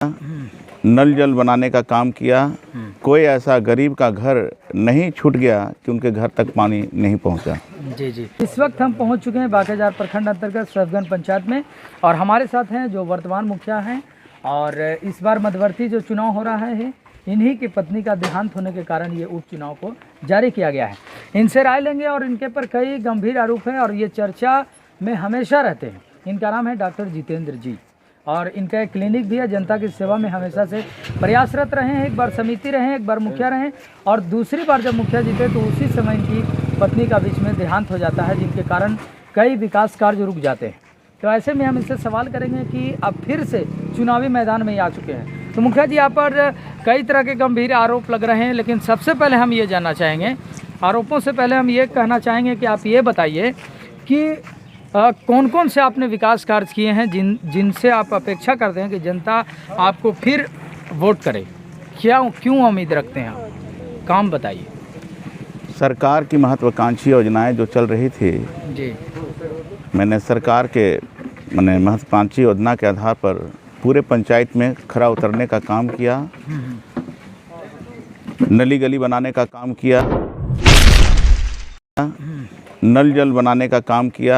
नल जल बनाने का काम किया। कोई ऐसा गरीब का घर नहीं छूट गया कि उनके घर तक पानी नहीं पहुंचा। जी जी। इस वक्त हम पहुंच चुके हैं बांकेजार प्रखंड अंतर्गत सैफगंज पंचायत में और हमारे साथ हैं जो वर्तमान मुखिया हैं और इस बार मध्यवर्ती जो चुनाव हो रहा है इन्हीं की पत्नी का देहांत होने के कारण ये उपचुनाव को जारी किया गया है। इनसे राय लेंगे और इनके पर कई गंभीर आरोप हैं और ये चर्चा में हमेशा रहते हैं। इनका नाम है डॉक्टर जितेंद्र जी और इनका एक क्लिनिक भी है। जनता की सेवा में हमेशा से प्रयासरत रहे हैं। एक बार समिति रहे, एक बार मुखिया रहे और दूसरी बार जब मुखिया जीते तो उसी समय इनकी पत्नी का बीच में देहांत हो जाता है, जिनके कारण कई विकास कार्य रुक जाते हैं। तो ऐसे में हम इनसे सवाल करेंगे कि अब फिर से चुनावी मैदान में ही आ चुके हैं। तो मुखिया जी, आप पर कई तरह के गंभीर आरोप लग रहे हैं, लेकिन सबसे पहले हम ये जानना चाहेंगे, आरोपों से पहले हम ये कहना चाहेंगे कि आप ये बताइए कि कौन कौन से आपने विकास कार्य किए हैं जिनसे आप अपेक्षा करते हैं कि जनता आपको फिर वोट करे? क्यों उम्मीद रखते हैं आप? काम बताइए। सरकार की महत्वाकांक्षी योजनाएं जो चल रही थी जी, मैंने सरकार के महत्वाकांक्षी योजना के आधार पर पूरे पंचायत में खरा उतरने का काम किया, नली गली बनाने का काम किया, नल जल बनाने का काम किया।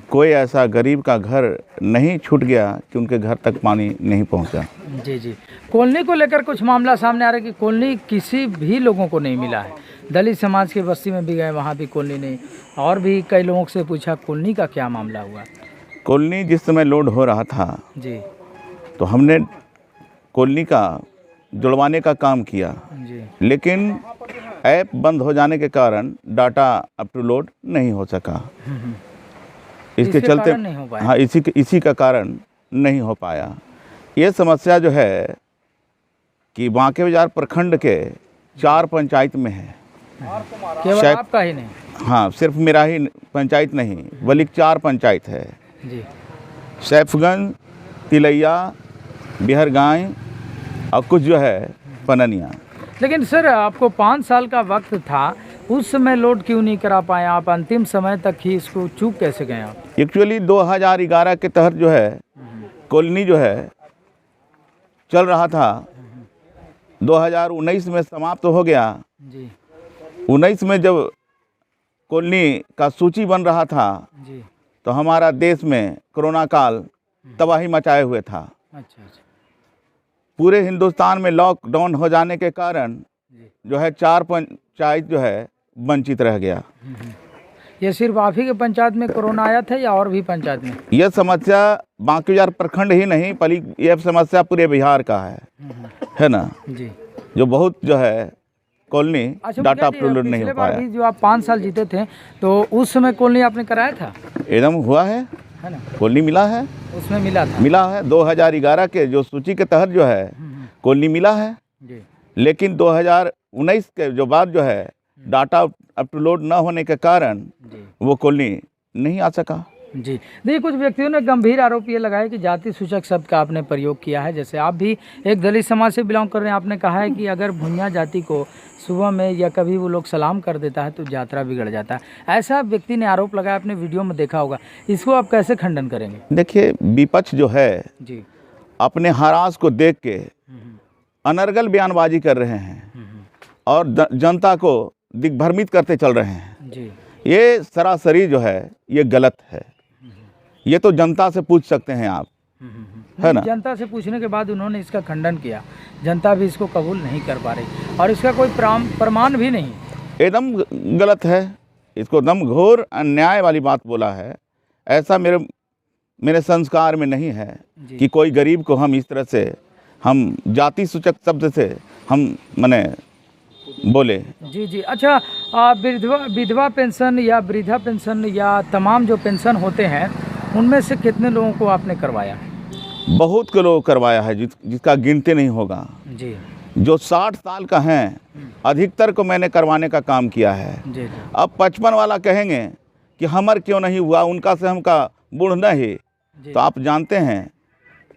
कोई ऐसा गरीब का घर नहीं छूट गया कि उनके घर तक पानी नहीं पहुंचा। जी जी। कॉलोनी को लेकर कुछ मामला सामने आ रहा है कि कॉलोनी किसी भी लोगों को नहीं मिला है। दलित समाज की बस्ती में भी गए, वहाँ भी कॉलोनी नहीं, और भी कई लोगों से पूछा कॉलोनी का क्या मामला हुआ। कॉलोनी जिस समय लोड हो रहा था जी, तो हमने कॉलोनी का जुड़वाने का काम किया जी, लेकिन ऐप बंद हो जाने के कारण डाटा अप टू लोड नहीं हो सका। इसके चलते नहीं हो पाया। हाँ, इसी का कारण नहीं हो पाया। ये समस्या जो है कि बांकेबाजार प्रखंड के 4 पंचायत में है। केवल आपका ही नहीं? हाँ, सिर्फ मेरा ही पंचायत नहीं बल्कि 4 पंचायत है जी। सैफगंज, तिलैया, बिहरगांव और कुछ जो है पननिया। लेकिन सर, आपको 5 साल का वक्त था, उस समय लोड क्यों नहीं करा पाए आप? अंतिम समय तक ही इसको चूक कैसे गए आप? एक्चुअली 2011 के तहत जो है कॉलोनी जो है चल रहा था, 2019 में समाप्त हो गया। जी 19 में जब कॉलोनी का सूची बन रहा था जी। तो हमारा देश में कोरोना काल तबाही मचाए हुए था। अच्छा अच्छा। पूरे हिंदुस्तान में लॉकडाउन हो जाने के कारण जो है 4 पंचायत जो है वंचित रह गया। ये सिर्फ आप ही के पंचायत में कोरोना आया था या और भी पंचायत में? यह समस्या बांकेबाजार प्रखंड ही नहीं बल्कि यह समस्या पूरे बिहार का है ना जी। जो बहुत जो है कॉलोनी डाटा अपलोड नहीं हो पाया। जो आप 5 साल जीते थे तो उस समय कॉलोनी आपने कराया था? एकदम हुआ है ना? कॉलोनी मिला है, उसमें मिला था? मिला है 2011 के जो सूची के तहत जो है कॉलोनी मिला है जी। लेकिन 2019 के जो बाद जो है डाटा अप टू लोड न होने के कारण वो कॉलोनी नहीं आ सका। जी। देखिए, कुछ व्यक्तियों ने गंभीर आरोप ये लगाया कि जाति सूचक शब्द का आपने प्रयोग किया है। जैसे आप भी एक दलित समाज से बिलोंग कर रहे हैं, आपने कहा है कि अगर भुइयां जाति को सुबह में या कभी वो लोग सलाम कर देता है तो यात्रा बिगड़ जाता है। ऐसा व्यक्ति ने आरोप लगाया, आपने वीडियो में देखा होगा। इसको आप कैसे खंडन करेंगे? देखिए, विपक्ष जो है जी अपने हरास को देख के अनर्गल बयानबाजी कर रहे हैं और जनता को दिग्भ्रमित करते चल रहे हैं। जी। ये सरासरी जो है ये गलत है। ये तो जनता से पूछ सकते हैं आप, है ना? जनता से पूछने के बाद उन्होंने इसका खंडन किया। जनता भी इसको कबूल नहीं कर पा रही और इसका कोई प्रमाण भी नहीं। एकदम गलत है, इसको एकदम घोर अन्याय वाली बात बोला है। ऐसा मेरे संस्कार में नहीं है कि कोई गरीब को हम इस तरह से हम जाति सूचक शब्द से हम बोले। जी जी। अच्छा, विधवा पेंशन या वृद्धा पेंशन या तमाम जो पेंशन होते हैं उनमें से कितने लोगों को आपने करवाया? बहुत के लोग करवाया है जिसका गिनते नहीं होगा। जी। जो 60 साल का हैं अधिकतर को मैंने करवाने का काम किया है। जी जी। अब 55 वाला कहेंगे कि हमर क्यों नहीं हुआ, उनका से हमका बूढ़ नहीं। तो आप जानते हैं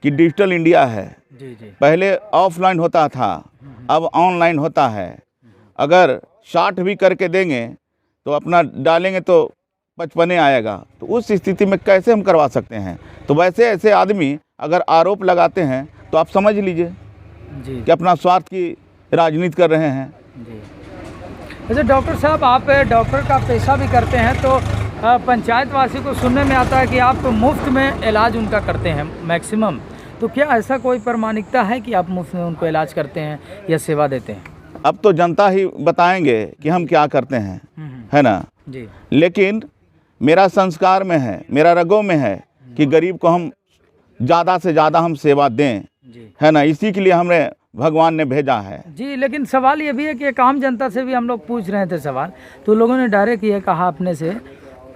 कि डिजिटल इंडिया है। जी जी। पहले ऑफलाइन होता था, अब ऑनलाइन होता है। अगर 60 भी करके देंगे तो अपना डालेंगे तो 55 आएगा, तो उस स्थिति में कैसे हम करवा सकते हैं? तो वैसे ऐसे आदमी अगर आरोप लगाते हैं तो आप समझ लीजिए जी कि अपना स्वार्थ की राजनीति कर रहे हैं। जी। वैसे डॉक्टर साहब, आप डॉक्टर का पेशा भी करते हैं, तो पंचायत वासी को सुनने में आता है कि आप मुफ्त में इलाज उनका करते हैं मैक्सिमम, तो क्या ऐसा कोई प्रामाणिकता है कि आप मुफ्त में उनको इलाज करते हैं या सेवा देते हैं? अब तो जनता ही बताएंगे कि हम क्या करते हैं, है ना जी लेकिन मेरा संस्कार में है, मेरा रगों में है कि गरीब को हम ज़्यादा से ज़्यादा हम सेवा दें, जी है ना। इसी के लिए हमने भगवान ने भेजा है। जी। लेकिन सवाल ये भी है कि एक आम जनता से भी हम लोग पूछ रहे थे सवाल, तो लोगों ने डायरेक्ट ये कहा अपने से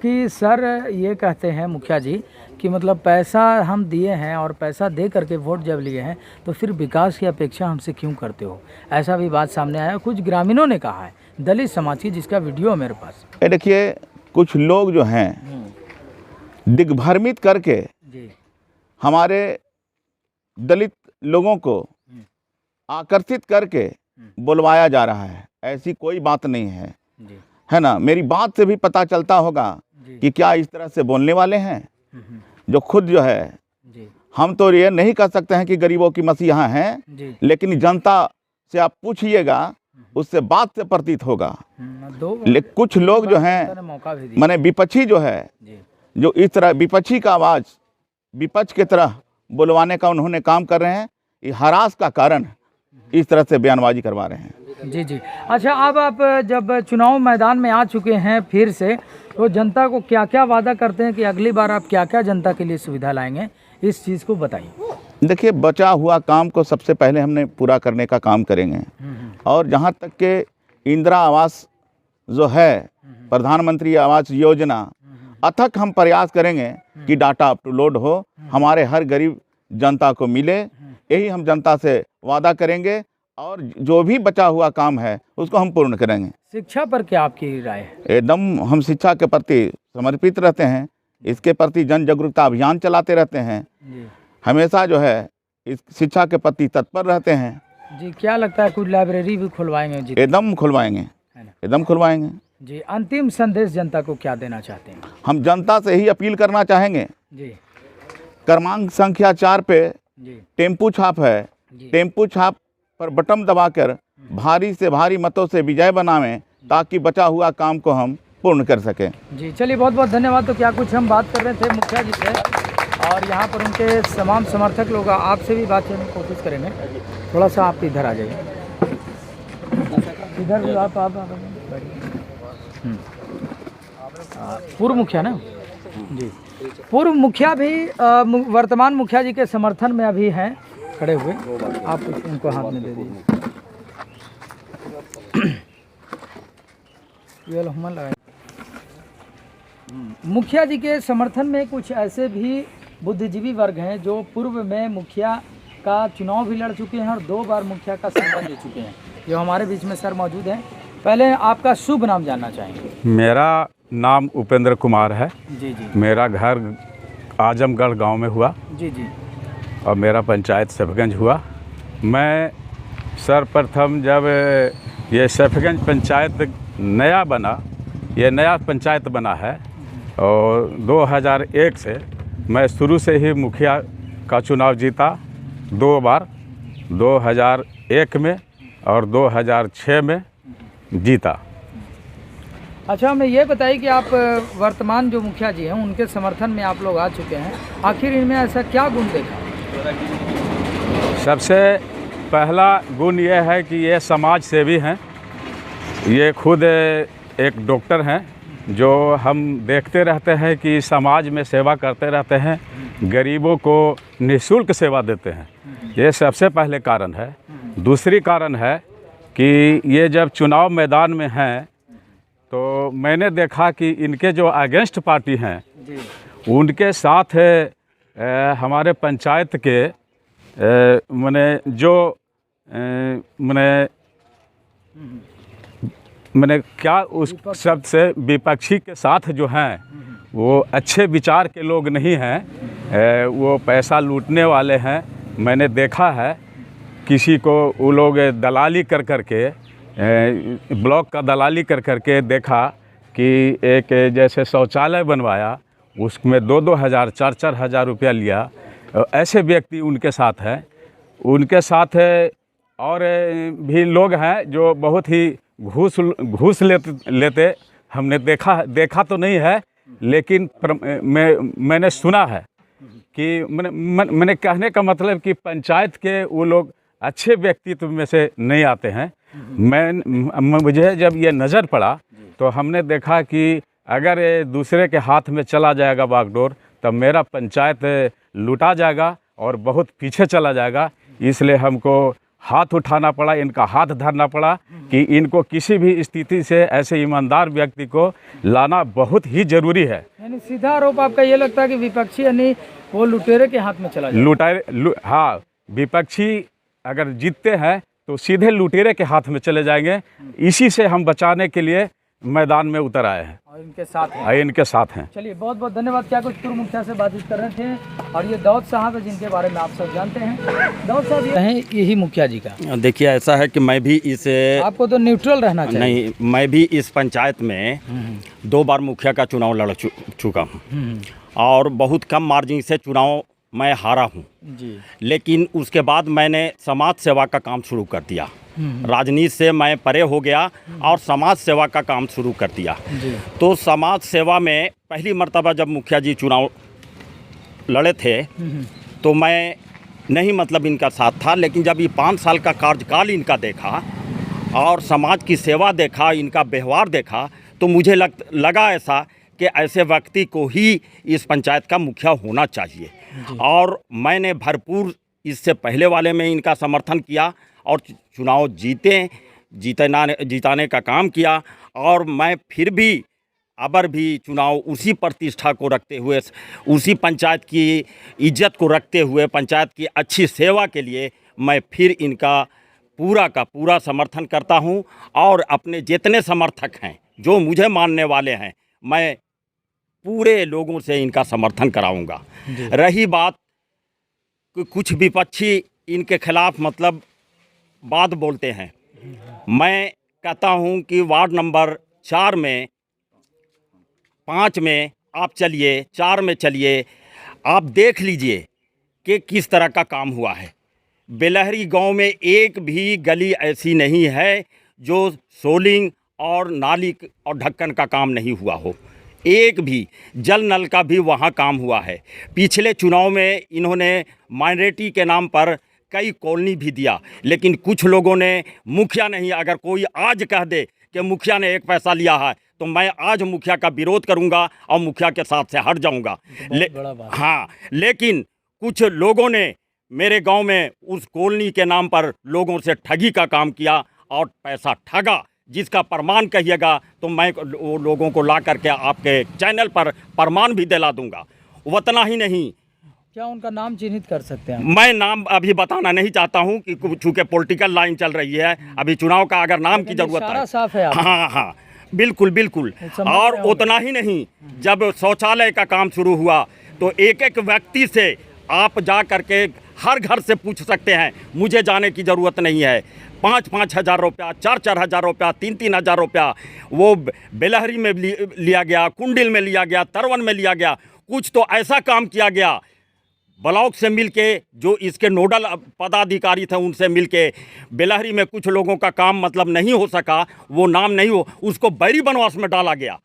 कि सर ये कहते हैं मुखिया जी कि मतलब पैसा हम दिए हैं और पैसा दे करके वोट जब लिए हैं तो फिर विकास की अपेक्षा हमसे क्यों करते हो, ऐसा भी बात सामने आया। कुछ ग्रामीणों ने कहा है, दलित समाज की, जिसका वीडियो है मेरे पास। ये देखिए, कुछ लोग जो हैं दिग्भ्रमित करके जी हमारे दलित लोगों को आकर्षित करके बुलवाया जा रहा है। ऐसी कोई बात नहीं है, जी है ना। मेरी बात से भी पता चलता होगा कि क्या इस तरह से बोलने वाले हैं जो खुद जो है, जी हम तो ये नहीं कह सकते हैं कि गरीबों की मसीहा हैं, जी। लेकिन जनता से आप पूछिएगा, उससे बात से प्रतीत होगा। लेकिन कुछ लोग जो हैं मौका भी दिया। माने विपक्षी जो है, जी जो इस तरह विपक्षी का आवाज़ विपक्ष की तरह बुलवाने का उन्होंने काम कर रहे हैं, ये हरास का कारण इस तरह से बयानबाजी करवा रहे हैं। जी जी। अच्छा, अब आप जब चुनाव मैदान में आ चुके हैं फिर से, तो जनता को क्या क्या वादा करते हैं कि अगली बार आप क्या क्या जनता के लिए सुविधा लाएंगे, इस चीज़ को बताइए। देखिए, बचा हुआ काम को सबसे पहले हमने पूरा करने का काम करेंगे। और जहाँ तक के इंदिरा आवास जो है, प्रधानमंत्री आवास योजना, अथक हम प्रयास करेंगे कि डाटा अप टू लोड हो, हमारे हर गरीब जनता को मिले। यही हम जनता से वादा करेंगे और जो भी बचा हुआ काम है उसको हम पूर्ण करेंगे। शिक्षा पर क्या आपकी राय है? एकदम हम शिक्षा के प्रति समर्पित रहते हैं, इसके प्रति जन जागरूकता अभियान चलाते रहते हैं, हमेशा जो है इस शिक्षा के प्रति तत्पर रहते हैं। जी, क्या लगता है कुछ लाइब्रेरी भी खुलवाएंगे? जी एकदम खुलवाएंगे, एकदम खुलवाएंगे। जी, अंतिम संदेश जनता को क्या देना चाहते हैं? हम जनता से ही अपील करना चाहेंगे। जी क्रमांक संख्या 4 पे जी टेम्पू छाप है, टेम्पू छाप पर बटन दबाकर भारी से भारी मतों से विजय बनावें, ताकि बचा हुआ काम को हम पूर्ण कर सकें। जी, चलिए बहुत बहुत धन्यवाद। तो क्या कुछ हम बात कर रहे थे मुखिया जी से, और यहाँ पर उनके तमाम समर्थक लोग, आपसे भी बात करने की कोशिश करेंगे। थोड़ा सा आप इधर आ जाइए, इधर भी आप पूर्व मुखिया ना जी, पूर्व मुखिया भी वर्तमान मुखिया जी के समर्थन में अभी हैं खड़े हुए, आप उनको हाथ में दे दीजिए। ये लो, हम लगाए। मुखिया जी के समर्थन में कुछ ऐसे भी बुद्धिजीवी वर्ग हैं जो पूर्व में मुखिया का चुनाव भी लड़ चुके हैं और 2 बार मुखिया का सम्मान ले चुके हैं, जो हमारे बीच में सर मौजूद हैं। पहले आपका शुभ नाम जानना चाहेंगे। मेरा नाम उपेंद्र कुमार है। जी जी। मेरा घर आजमगढ़ गांव में हुआ। जी जी। और मेरा पंचायत सैफगंज हुआ। मैं सर्वप्रथम जब ये सैफगंज पंचायत नया बना, ये नया पंचायत बना है, और 2001 से मैं शुरू से ही मुखिया का चुनाव जीता 2 बार, 2001 में और 2006 में जीता। अच्छा, हमें ये बताइए कि आप वर्तमान जो मुखिया जी हैं उनके समर्थन में आप लोग आ चुके हैं, आखिर इनमें ऐसा क्या गुण देखा? सबसे पहला गुण ये है कि ये समाज सेवी हैं। ये खुद एक डॉक्टर हैं जो हम देखते रहते हैं कि समाज में सेवा करते रहते हैं, गरीबों को निःशुल्क सेवा देते हैं। ये सबसे पहले कारण है। दूसरी कारण है कि ये जब चुनाव मैदान में हैं तो मैंने देखा कि इनके जो अगेंस्ट पार्टी हैं उनके साथ हमारे पंचायत के मने जो मने क्या उस शब्द से विपक्षी के साथ जो हैं वो अच्छे विचार के लोग नहीं हैं, वो पैसा लूटने वाले हैं। मैंने देखा है किसी को वो लोग दलाली कर के ब्लॉक का दलाली कर के देखा कि एक जैसे शौचालय बनवाया, उसमें 2-2 हज़ार 4-4 हज़ार रुपया लिया, ऐसे व्यक्ति उनके साथ हैं। उनके साथ और भी लोग हैं जो बहुत ही घूस लेते हमने देखा तो नहीं है, लेकिन मैंने सुना है कि मैंने कहने का मतलब कि पंचायत के वो लोग अच्छे व्यक्तित्व में से नहीं आते हैं। मुझे जब ये नज़र पड़ा तो हमने देखा कि अगर ये दूसरे के हाथ में चला जाएगा बागडोर, तब मेरा पंचायत लूटा जाएगा और बहुत पीछे चला जाएगा। इसलिए हमको हाथ उठाना पड़ा, इनका हाथ धरना पड़ा कि इनको किसी भी स्थिति से ऐसे ईमानदार व्यक्ति को लाना बहुत ही ज़रूरी है। यानी सीधा आरोप आपका ये लगता है कि विपक्षी यानी वो लुटेरे के हाथ में चला जाए। हाँ, विपक्षी अगर जीतते हैं तो सीधे लुटेरे के हाथ में चले जाएंगे। इसी से हम बचाने के लिए मैदान में उतर आए हैं और इनके साथ हैं। चलिए बहुत बहुत धन्यवाद। क्या कुछ पूर्व मुखिया से बातचीत कर रहे थे और ये दाऊद साहब है जिनके बारे में आप सब जानते हैं। दाऊद साहब ये हैं यही मुखिया जी का। देखिए ऐसा है कि मैं भी इस आपको तो न्यूट्रल रहना चाहिए। नहीं, मैं भी इस पंचायत में 2 बार मुखिया का चुनाव लड़ चुका हूँ और बहुत कम मार्जिन से चुनाव मैं हारा हूँ जी। लेकिन उसके बाद मैंने समाज सेवा का काम शुरू कर दिया। राजनीति से मैं परे हो गया और समाज सेवा का काम शुरू कर दिया जी। तो समाज सेवा में पहली मर्तबा जब मुखिया जी चुनाव लड़े थे तो मैं नहीं मतलब इनका साथ था, लेकिन जब ये 5 साल का कार्यकाल इनका देखा और समाज की सेवा देखा, इनका व्यवहार देखा, तो मुझे लगा ऐसा कि ऐसे व्यक्ति को ही इस पंचायत का मुखिया होना चाहिए। और मैंने भरपूर इससे पहले वाले में इनका समर्थन किया और चुनाव जिताने का काम किया। और मैं फिर भी अबर भी चुनाव उसी प्रतिष्ठा को रखते हुए, उसी पंचायत की इज्जत को रखते हुए, पंचायत की अच्छी सेवा के लिए मैं फिर इनका पूरा का पूरा समर्थन करता हूं। और अपने जितने समर्थक हैं जो मुझे मानने वाले हैं, मैं पूरे लोगों से इनका समर्थन कराऊंगा। रही बात कि कुछ विपक्षी इनके खिलाफ मतलब बात बोलते हैं, मैं कहता हूं कि वार्ड नंबर 4 में, 5 में आप चलिए, 4 में चलिए, आप देख लीजिए कि किस तरह का काम हुआ है। बेलहरी गांव में एक भी गली ऐसी नहीं है जो सोलिंग और नाली और ढक्कन का काम नहीं हुआ हो। एक भी जल नल का भी वहाँ काम हुआ है। पिछले चुनाव में इन्होंने माइनॉरिटी के नाम पर कई कॉलोनी भी दिया, लेकिन कुछ लोगों ने मुखिया नहीं, अगर कोई आज कह दे कि मुखिया ने 1 पैसा लिया है तो मैं आज मुखिया का विरोध करूंगा और मुखिया के साथ से हट जाऊंगा। हाँ, लेकिन कुछ लोगों ने मेरे गांव में उस कॉलोनी के नाम पर लोगों से ठगी का काम किया और पैसा ठगा, जिसका प्रमाण कहिएगा तो मैं वो लोगों को ला करके आपके चैनल पर प्रमाण भी दिला दूंगा। उतना ही नहीं, क्या उनका नाम चिन्हित कर सकते हैं? मैं नाम अभी बताना नहीं चाहता हूं कि चूंकि पॉलिटिकल लाइन चल रही है, अभी चुनाव का अगर नाम की जरूरत है। साफ है। हाँ हाँ, बिल्कुल बिल्कुल। और उतना ही नहीं, जब शौचालय का काम शुरू हुआ तो एक एक व्यक्ति से आप जा करके हर घर से पूछ सकते हैं, मुझे जाने की ज़रूरत नहीं है। 5-5 हज़ार रुपया, 4-4 हज़ार रुपया, 3-3 हज़ार रुपया वो बेलहरी में लिया गया, कुंडिल में लिया गया, तरवन में लिया गया। कुछ तो ऐसा काम किया गया, ब्लॉक से मिलके जो इसके नोडल पदाधिकारी थे उनसे मिलके बेलहरी में कुछ लोगों का काम मतलब नहीं हो सका, वो नाम नहीं हो, उसको बैरी बनवास में डाला गया।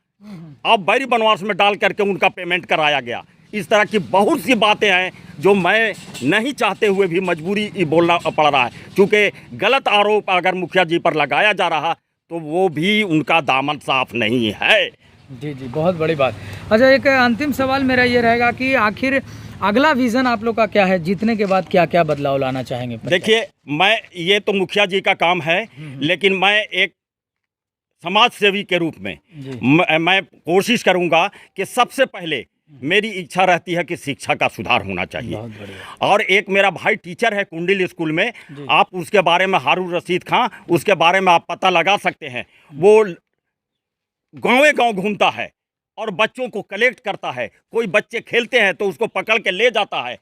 अब बैरी बनवास में डाल करके उनका पेमेंट कराया गया। इस तरह की बहुत सी बातें हैं जो मैं नहीं चाहते हुए भी मजबूरी बोलना पड़ रहा है, क्योंकि गलत आरोप अगर मुखिया जी पर लगाया जा रहा तो वो भी उनका दामन साफ नहीं है। जी जी, बहुत बड़ी बात। अच्छा, एक अंतिम सवाल मेरा ये रहेगा कि आखिर अगला विज़न आप लोग का क्या है? जीतने के बाद क्या क्या बदलाव लाना चाहेंगे? देखिए, मैं ये तो मुखिया जी का काम है, लेकिन मैं एक समाज सेवी के रूप में मैं कोशिश करूंगा कि सबसे पहले मेरी इच्छा रहती है कि शिक्षा का सुधार होना चाहिए। और एक मेरा भाई टीचर है कुंडिल स्कूल में, आप उसके बारे में, हारून रशीद खां, उसके बारे में आप पता लगा सकते हैं। वो गाँव घूमता है और बच्चों को कलेक्ट करता है। कोई बच्चे खेलते हैं तो उसको पकड़ के ले जाता है।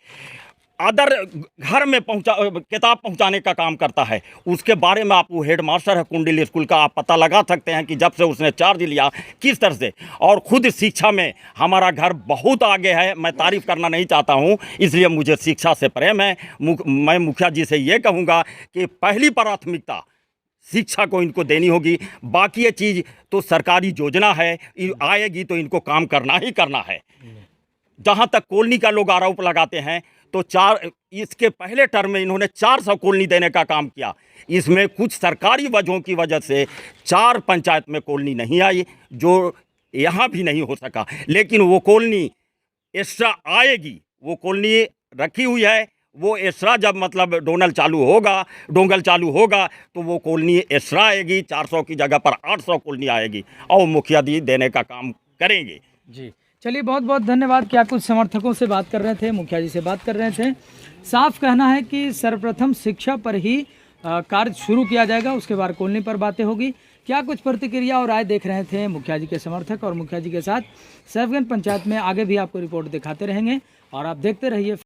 अदर घर में किताब पहुंचाने का काम करता है। उसके बारे में आप, वो हेड मास्टर है कुंडिल स्कूल का, आप पता लगा सकते हैं कि जब से उसने चार्ज लिया किस तरह से, और खुद शिक्षा में हमारा घर बहुत आगे है। मैं तारीफ़ करना नहीं चाहता हूं, इसलिए मुझे शिक्षा से प्रेम है। मैं मुखिया जी से ये कहूँगा कि पहली प्राथमिकता शिक्षा को इनको देनी होगी। बाकी ये चीज़ तो सरकारी योजना है, आएगी तो इनको काम करना ही करना है। जहाँ तक कॉलोनी का लोग आरोप लगाते हैं, तो इसके पहले टर्म में इन्होंने 400 कॉलोनी देने का काम किया। इसमें कुछ सरकारी वजहों की वजह से 4 पंचायत में कॉलोनी नहीं आई, जो यहाँ भी नहीं हो सका। लेकिन वो कॉलोनी एक्स्ट्रा आएगी, वो कॉलोनी रखी हुई है। वो एक्स्ट्रा जब मतलब डोंगल चालू होगा तो वो कॉलोनी एक्स्ट्रा आएगी। 400 की जगह पर 800 कॉलोनी आएगी और मुखिया जी देने का काम करेंगे। जी चलिए, बहुत बहुत धन्यवाद। क्या कुछ समर्थकों से बात कर रहे थे, मुखिया जी से बात कर रहे थे। साफ कहना है कि सर्वप्रथम शिक्षा पर ही कार्य शुरू किया जाएगा, उसके बाद कॉलोनी पर बातें होगी। क्या कुछ प्रतिक्रिया और राय देख रहे थे मुखिया जी के समर्थक, और मुखिया जी के साथ सैफगंज पंचायत में आगे भी आपको रिपोर्ट दिखाते रहेंगे और आप देखते रहिए।